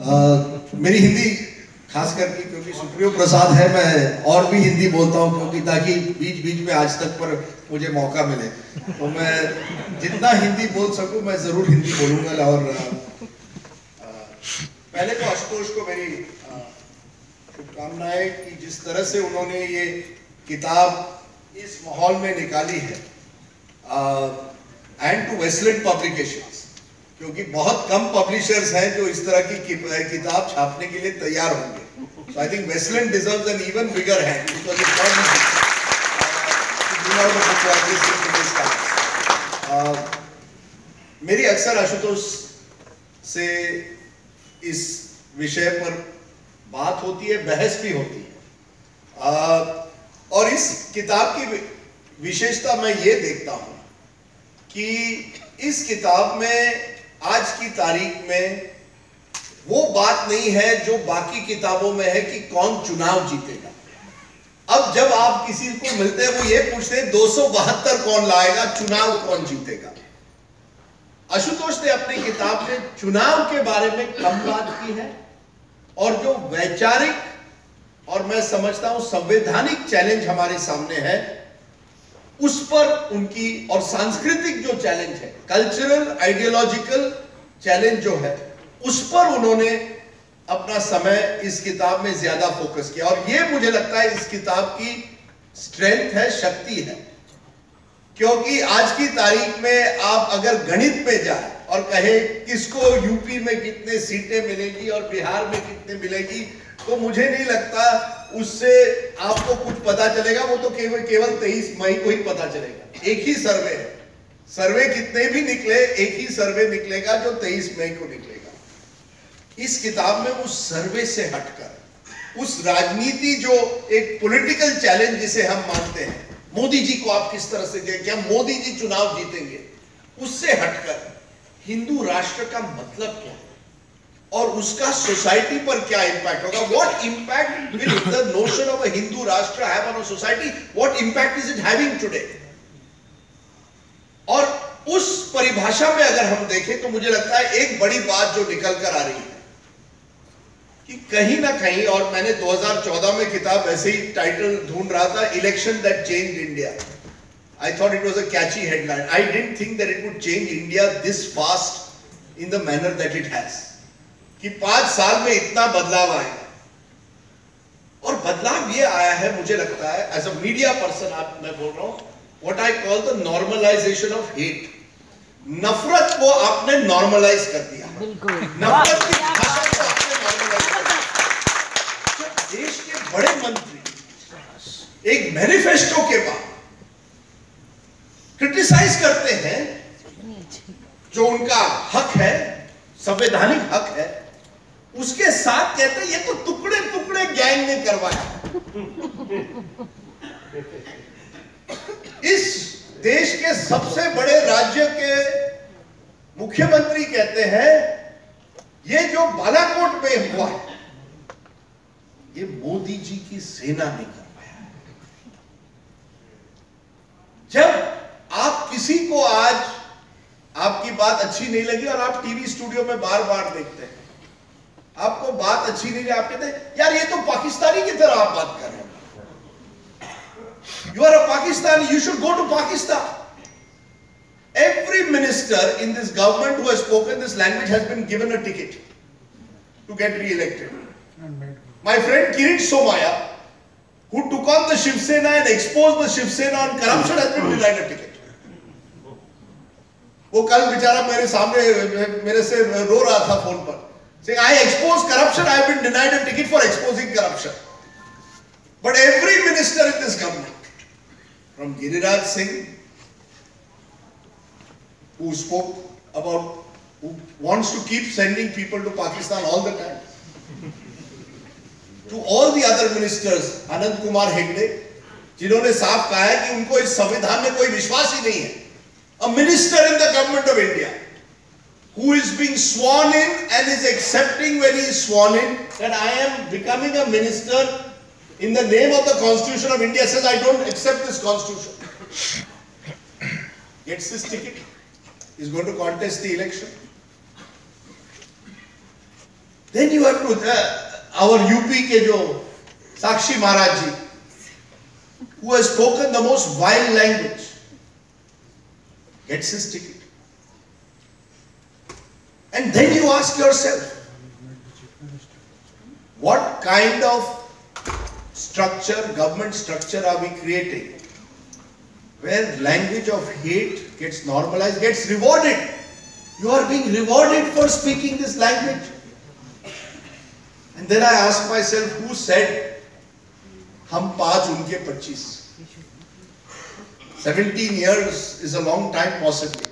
मेरी हिंदी खास करके क्योंकि सुप्रियो प्रसाद है, मैं और भी हिंदी बोलता हूँ क्योंकि ताकि बीच बीच में आज तक पर मुझे मौका मिले तो मैं जितना हिंदी बोल सकूं मैं जरूर हिंदी बोलूंगा। और पहले तो आशुतोष को मेरी शुभकामनाएं कि जिस तरह से उन्होंने ये किताब इस माहौल में निकाली है, एंड टू वेस्टलैंड पब्लिकेशंस, क्योंकि बहुत कम पब्लिशर्स हैं जो इस तरह की किताब छापने के लिए तैयार होंगे। So I think Westland deserves an even bigger hand because it's not easy to bring out a book like this into this times. मेरी अक्सर आशुतोष से इस विषय पर बात होती है, बहस भी होती है, और इस किताब की विशेषता मैं ये देखता हूँ कि इस किताब में आज की तारीख में वो बात नहीं है जो बाकी किताबों में है कि कौन चुनाव जीतेगा। अब जब आप किसी को मिलते हैं वो ये पूछते हैं 272 कौन लाएगा, चुनाव कौन जीतेगा। आशुतोष ने अपनी किताब में चुनाव के बारे में कम बात की है, और जो वैचारिक और मैं समझता हूं संवैधानिक चैलेंज हमारे सामने है उस पर उनकी, और सांस्कृतिक जो चैलेंज है, कल्चरल आइडियोलॉजिकल चैलेंज जो है, उस पर उन्होंने अपना समय इस किताब में ज्यादा फोकस किया। और ये मुझे लगता है इस किताब की स्ट्रेंथ है, शक्ति है, क्योंकि आज की तारीख में आप अगर गणित पे जाए और कहे किसको यूपी में कितने सीटें मिलेगी और बिहार में कितने मिलेगी, तो मुझे नहीं लगता उससे आपको कुछ पता चलेगा। वो तो केवल 23 मई को ही पता चलेगा। एक ही सर्वे है, सर्वे कितने भी निकले, एक ही सर्वे निकलेगा जो 23 मई को निकलेगा। इस किताब में उस सर्वे से हटकर उस राजनीति जो एक पॉलिटिकल चैलेंज जिसे हम मानते हैं, मोदी जी को आप किस तरह से देखें, क्या मोदी जी चुनाव जीतेंगे, उससे हटकर हिंदू राष्ट्र का मतलब क्या है और उसका सोसाइटी पर क्या इंपैक्ट होगा, what impact will the notion of a Hindu rashtra have on a society, what impact is it having today. और उस परिभाषा में अगर हम देखें तो मुझे लगता है एक बड़ी बात जो निकल कर आ रही है कि कहीं ना कहीं, और मैंने 2014 में किताब ऐसे ही टाइटल ढूंढ रहा था, election that changed India. I thought it was a catchy headline. I didn't think that it would change India this fast in the manner that it has. कि 5 साल में इतना बदलाव आएगा। और बदलाव ये आया है, मुझे लगता है एज अ मीडिया पर्सन मैं बोल रहा हूं, what I call the normalization of hate. नफरत को आपने नॉर्मलाइज कर दिया। नफरत की भाषा को आपने नॉर्मलाइज कर दिया। देश के बड़े मंत्री एक मैनिफेस्टो के बाद क्रिटिसाइज करते हैं, जो उनका हक है, संवैधानिक हक है, उसके साथ कहते हैं ये तो टुकड़े टुकड़े गैंग ने करवाया। इस देश के सबसे बड़े राज्य के मुख्यमंत्री कहते हैं ये जो बालाकोट में हुआ है ये मोदी जी की सेना ने करवाया। जब आप किसी को आज आपकी बात अच्छी नहीं लगी और आप टीवी स्टूडियो में बार बार देखते हैं, आपको बात अच्छी नहीं लगी, आप कहते हैं यार ये तो पाकिस्तानी की तरह आप बात कर रहे हैं, you are a Pakistani, you should go to Pakistan. Every minister in this government who has spoken this language has been given a ticket to get re-elected. My friend Kirit Somaya, who took on the Shiv Sena and exposed the Shiv Sena on corruption, has been denied a ticket. वो कल बेचारा मेरे सामने मेरे से रो रहा था phone पर, saying I expose corruption, I have been denied a ticket for exposing corruption. But every minister in this government, from Giriraj Singh, who spoke about, who wants to keep sending people to Pakistan all the time, to all the other ministers, Anand Kumar Hegde, जिन्होंने साफ कहा है कि उनको इस संविधान में कोई विश्वास ही नहीं है। A minister in the government of India who is being sworn in and is accepting when he is sworn in that I am becoming a minister in the name of the Constitution of India, says I don't accept this Constitution, gets this ticket, is going to contest the election. Then you have to, our UP के जो साक्षी महाराज जी, who has spoken the most vile language, gets his ticket. And then you ask yourself, what kind of structure, government structure are we creating where language of hate gets normalized, gets rewarded? You are being rewarded for speaking this language. And then I ask myself, who said, hum 5 unke 25? 17 years is a long time possibly,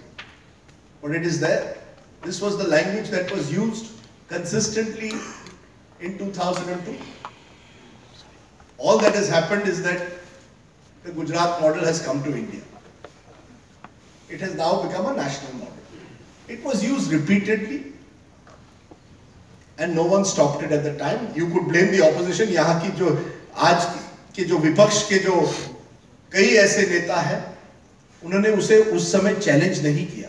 but it is there. This was the language that was used consistently in 2002. All that has happened is that the Gujarat model has come to India. It has now become a national model. It was used repeatedly and no one stopped it at the time. You could blame the opposition. यहाँ की जो आज के जो विपक्ष के जो कई ऐसे नेता हैं, उन्होंने उसे उस समय चैलेंज नहीं किया.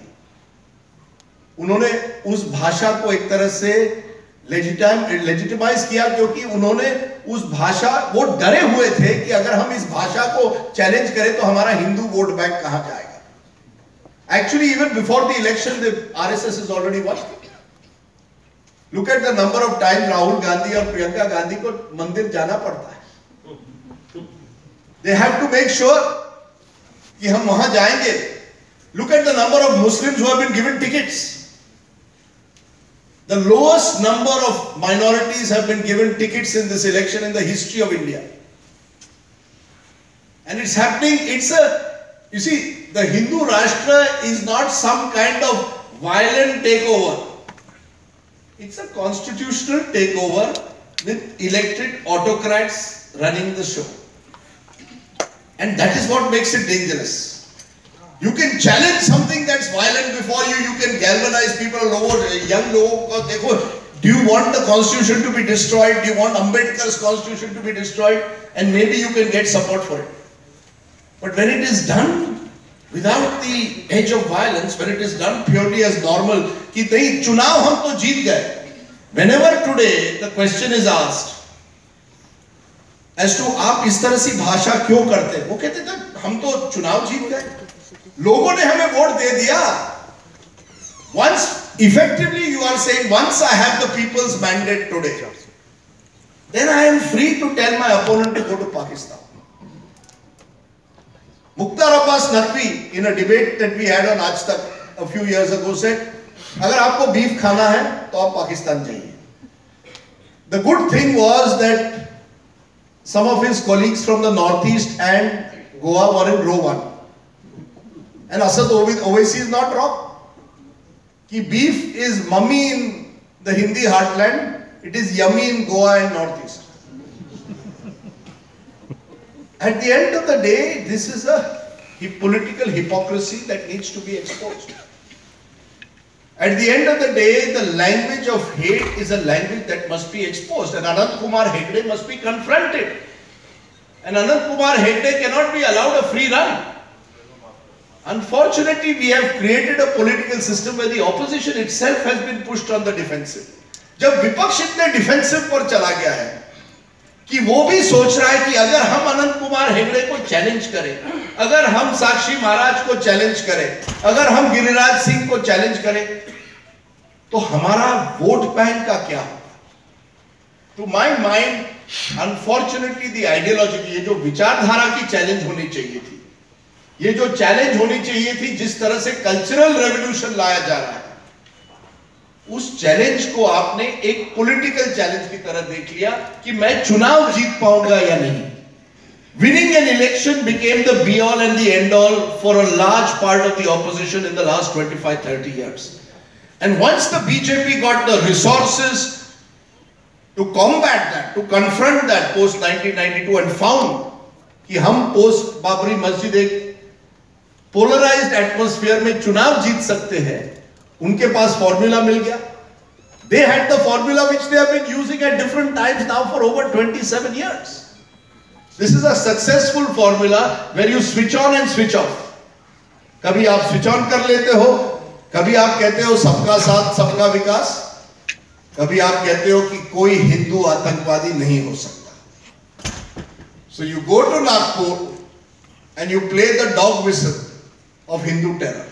उन्होंने उस भाषा को एक तरह से लेजिटिमाइज किया, क्योंकि उन्होंने उस भाषा, वो डरे हुए थे कि अगर हम इस भाषा को चैलेंज करें तो हमारा हिंदू वोट बैंक कहां जाएगा. Actually, even before the election, the RSS is already won. Look at the number of times Rahul Gandhi और प्रियंका गांधी को मंदिर जाना पड़ता है. They have to make sure कि हम वहां जाएंगे. Look at the number of Muslims who have been given tickets. The lowest number of minorities have been given tickets in this election in the history of India. And it's happening, you see, the Hindu Rashtra is not some kind of violent takeover. It's a constitutional takeover with elected autocrats running the show. And that is what makes it dangerous. You can challenge something that's violent before you. You can galvanize people, young लोगों. Do you want the constitution to be destroyed? Do you want Ambedkar's constitution to be destroyed? And maybe you can get support for it. But when it is done without the edge of violence, when it is done purely as normal, कि नहीं चुनाव हम तो जीत गए. Whenever today the question is asked as to आप इस तरह सी भाषा क्यों करते, वो कहते थे हम तो चुनाव जीत गए, लोगों ने हमें वोट दे दिया. Once effectively you are saying, once I have the people's mandate today, then I am free to tell my opponent to go to Pakistan. Mukhtar Abbas Naqvi, in a debate that we had on Aaj Tak a few years ago, said, अगर आपको beef खाना है तो आप पाकिस्तान जाइए. The good thing was that some of his colleagues from the northeast and Goa were in row 1. And Asad Owaisi is not wrong. Ki beef is mummy in the Hindi heartland, it is yummy in Goa and northeast. At the end of the day, this is a political hypocrisy that needs to be exposed. At the end of the day, the language of hate is a language that must be exposed, and Anant Kumar Hegde must be confronted. And Anant Kumar Hegde cannot be allowed a free run. Unfortunately, we have created a political system where the opposition itself has been pushed on the defensive. जब विपक्ष इतने defensive पर चला गया है कि वो भी सोच रहा है कि अगर हम अनंत कुमार हेगड़े को चैलेंज करें, अगर हम साक्षी महाराज को चैलेंज करें, अगर हम गिरिराज सिंह को चैलेंज करें, तो हमारा वोट बैंक का क्या होगा? To my mind, unfortunately, the ideology, ये जो विचारधारा की चैलेंज होनी चाहिए थी, ये जो चैलेंज होनी चाहिए थी, जिस तरह से कल्चरल रेवोल्यूशन लाया जा रहा है, उस चैलेंज को आपने एक पॉलिटिकल चैलेंज की तरह देख लिया कि मैं चुनाव जीत पाऊंगा या नहीं. Winning an election became the be all and the end all for a large part of the opposition in the last 25-30 years. And once the BJP got the resources to combat that, to confront that post 1992, and found कि हम post Babri मस्जिद एक polarized atmosphere में चुनाव जीत सकते हैं, उनके पास formula मिल गया. They had the formula which they have been using at different times now for over 27 years. This is a successful formula where you switch on and switch off. कभी आप switch on कर लेते हो, कभी आप कहते हो सबका साथ सबका विकास, कभी आप कहते हो कि कोई हिंदू आतंकवादी नहीं हो सकता। So you go to Nagpur and you play the dog whistle of Hindu terror.